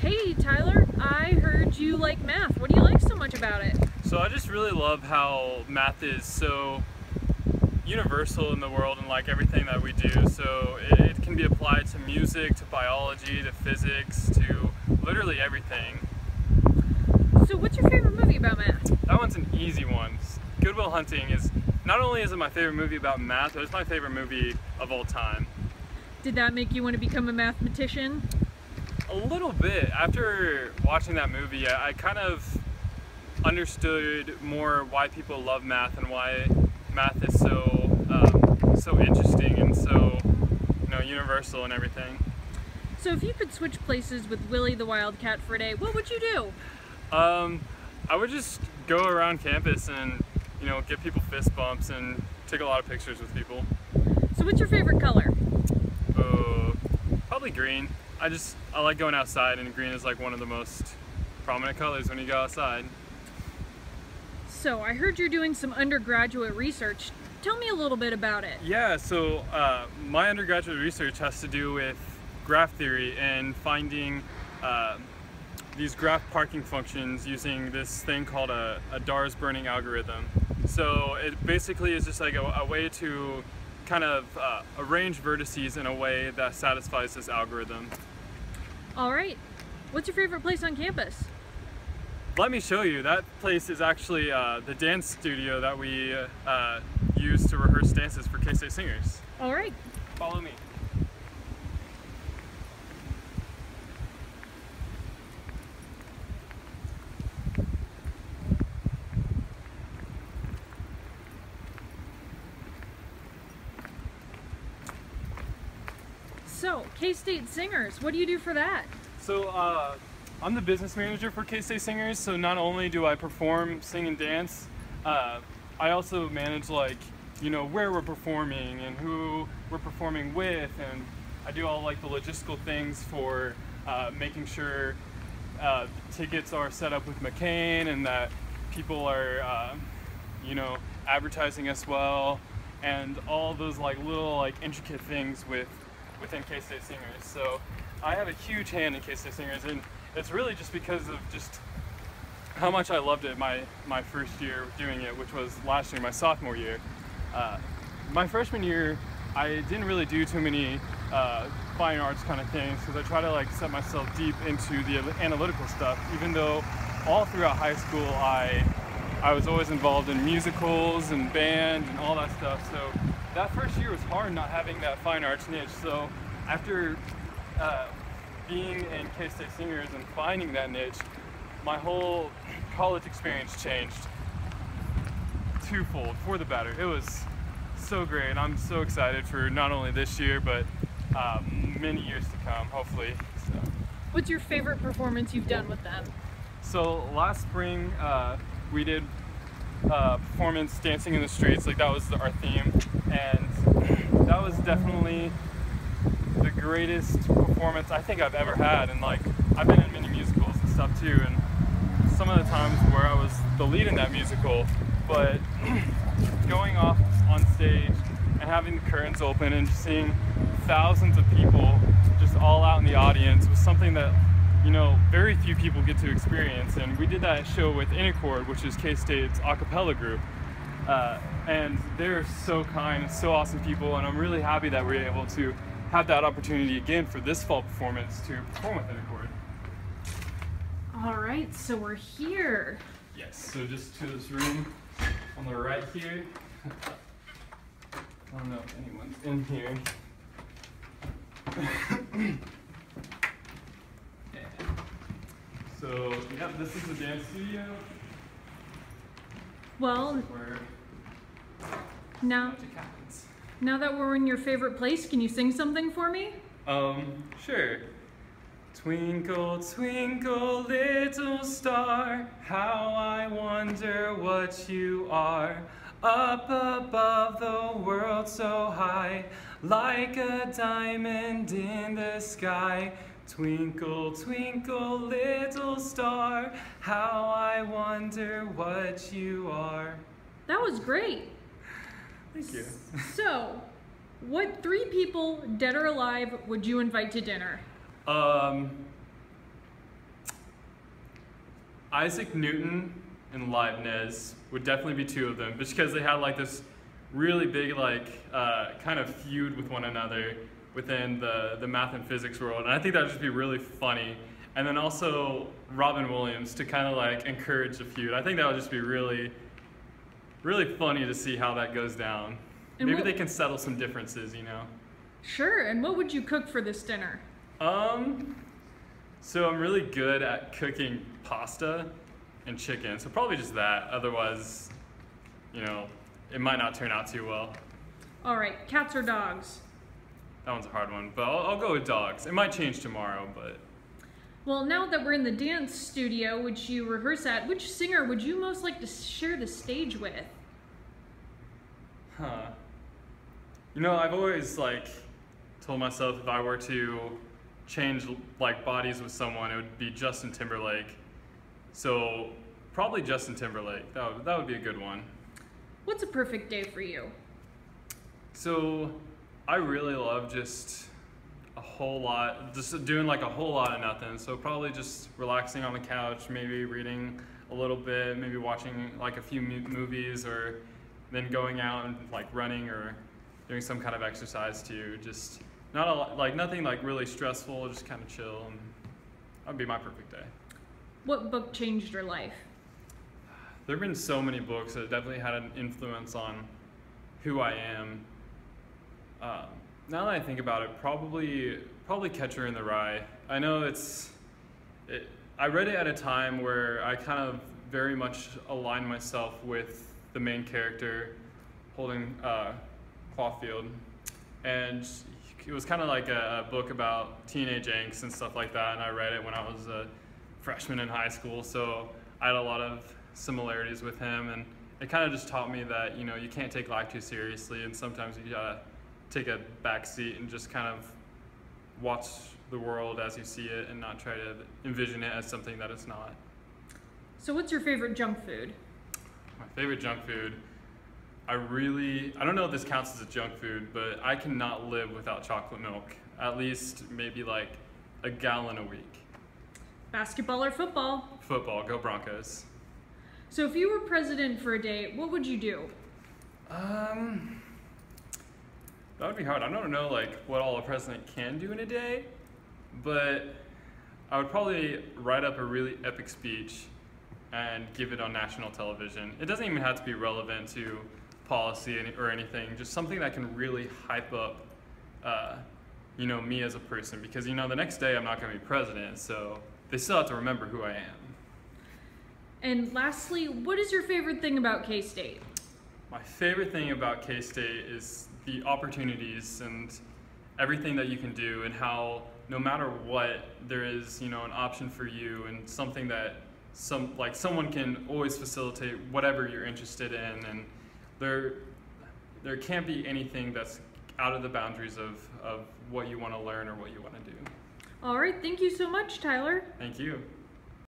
Hey Tyler, I heard you like math. What do you like so much about it? So I just really love how math is so universal in the world and like everything that we do. So it can be applied to music, to biology, to physics, to literally everything. So what's your favorite movie about math? That one's an easy one. Good Will Hunting is, not only is it my favorite movie about math, but it's my favorite movie of all time. Did that make you want to become a mathematician? A little bit. After watching that movie, I kind of understood more why people love math and why math is so interesting and so universal and everything. So if you could switch places with Willie the Wildcat for a day, what would you do? I would just go around campus and give people fist bumps and take a lot of pictures with people. So what's your favorite color? Probably green. I like going outside, and green is like one of the most prominent colors when you go outside. So I heard you're doing some undergraduate research. Tell me a little bit about it. Yeah, so my undergraduate research has to do with graph theory and finding these graph parking functions using this thing called a Dar's burning algorithm. So it basically is just like a way to kind of arrange vertices in a way that satisfies this algorithm. All right. What's your favorite place on campus? Let me show you. That place is actually the dance studio that we use to rehearse dances for K-State singers. All right. Follow me. So, K-State Singers, what do you do for that? So I'm the business manager for K-State Singers, so not only do I perform, sing, and dance, I also manage where we're performing and who we're performing with, and I do all the logistical things for making sure tickets are set up with McCain and that people are advertising us well, and all those little intricate things within K-State Singers. So I have a huge hand in K-State Singers, and it's really just because of just how much I loved it my first year doing it, which was last year, my sophomore year. My freshman year, I didn't really do too many fine arts kind of things because I try to set myself deep into the analytical stuff, even though all throughout high school I was always involved in musicals and band and all that stuff. So that first year was hard not having that fine arts niche. So after being in K-State Singers and finding that niche, my whole college experience changed twofold for the better. It was so great. I'm so excited for not only this year, but many years to come, hopefully. So. What's your favorite performance you've done with them? So last spring, we did performance Dancing in the Streets, that was our theme, and that was definitely the greatest performance I think I've ever had. And I've been in many musicals and stuff too, and some of the times where I was the lead in that musical, but going off on stage and having the curtains open and just seeing thousands of people just all out in the audience was something that very few people get to experience. And we did that show with Intercord, which is K-State's a cappella group, and they're so kind and so awesome people, and I'm really happy that we're able to have that opportunity again for this fall performance to perform with Intercord. All right, so we're here. Yes, so just to this room on the right here. I don't know if anyone's in here. So, yeah, this is the dance studio. Well, Where now that we're in your favorite place, can you sing something for me? Sure. Twinkle, twinkle, little star, how I wonder what you are. Up above the world so high, like a diamond in the sky. Twinkle, twinkle, little star, how I wonder what you are. That was great. Thank you. So, what 3 people, dead or alive, would you invite to dinner? Isaac Newton and Leibniz would definitely be two of them, just because they had like this really big kind of feud with one another within the math and physics world, and I think that would just be really funny. And then also Robin Williams to kind of like encourage the feud. I think that would just be really, really funny to see how that goes down. And maybe they can settle some differences, you know. Sure. And what would you cook for this dinner? So I'm really good at cooking pasta and chicken, so probably just that. Otherwise, you know, it might not turn out too well. All right, cats or dogs? That one's a hard one, but I'll go with dogs. It might change tomorrow, but... Well, now that we're in the dance studio, which you rehearse at, which singer would you most like to share the stage with? Huh. You know, I've always told myself if I were to change bodies with someone, it would be Justin Timberlake. So probably Justin Timberlake. That would be a good one. What's a perfect day for you? So I really love just doing a whole lot of nothing. So probably just relaxing on the couch, maybe reading a little bit, maybe watching a few movies, or then going out and running or doing some kind of exercise too. Just not a lot, nothing really stressful, just kind of chill, and that would be my perfect day. What book changed your life? There have been so many books that definitely had an influence on who I am. Now that I think about it, probably Catcher in the Rye. I know I read it at a time where I kind of very much aligned myself with the main character, Holden Caulfield, and it was kind of like a book about teenage angst and stuff like that, and I read it when I was a freshman in high school, so I had a lot of similarities with him, and it kind of just taught me that, you know, you can't take life too seriously, and sometimes you gotta take a back seat and just kind of watch the world as you see it and not try to envision it as something that it's not. So what's your favorite junk food? My favorite junk food, I don't know if this counts as a junk food, but I cannot live without chocolate milk. At least maybe a gallon a week. Basketball or football? Football, go Broncos. So if you were president for a day, what would you do? That would be hard. I don't know what all a president can do in a day, but I would probably write up a really epic speech and give it on national television. It doesn't even have to be relevant to policy or anything, just something that can really hype up me as a person, because the next day I'm not going to be president, so they still have to remember who I am. And lastly, what is your favorite thing about K-State? My favorite thing about K-State is the opportunities and everything that you can do, and how no matter what, there is an option for you, and something that someone can always facilitate whatever you're interested in, and there can't be anything that's out of the boundaries of what you want to learn or what you want to do. All right, thank you so much, Tyler. Thank you.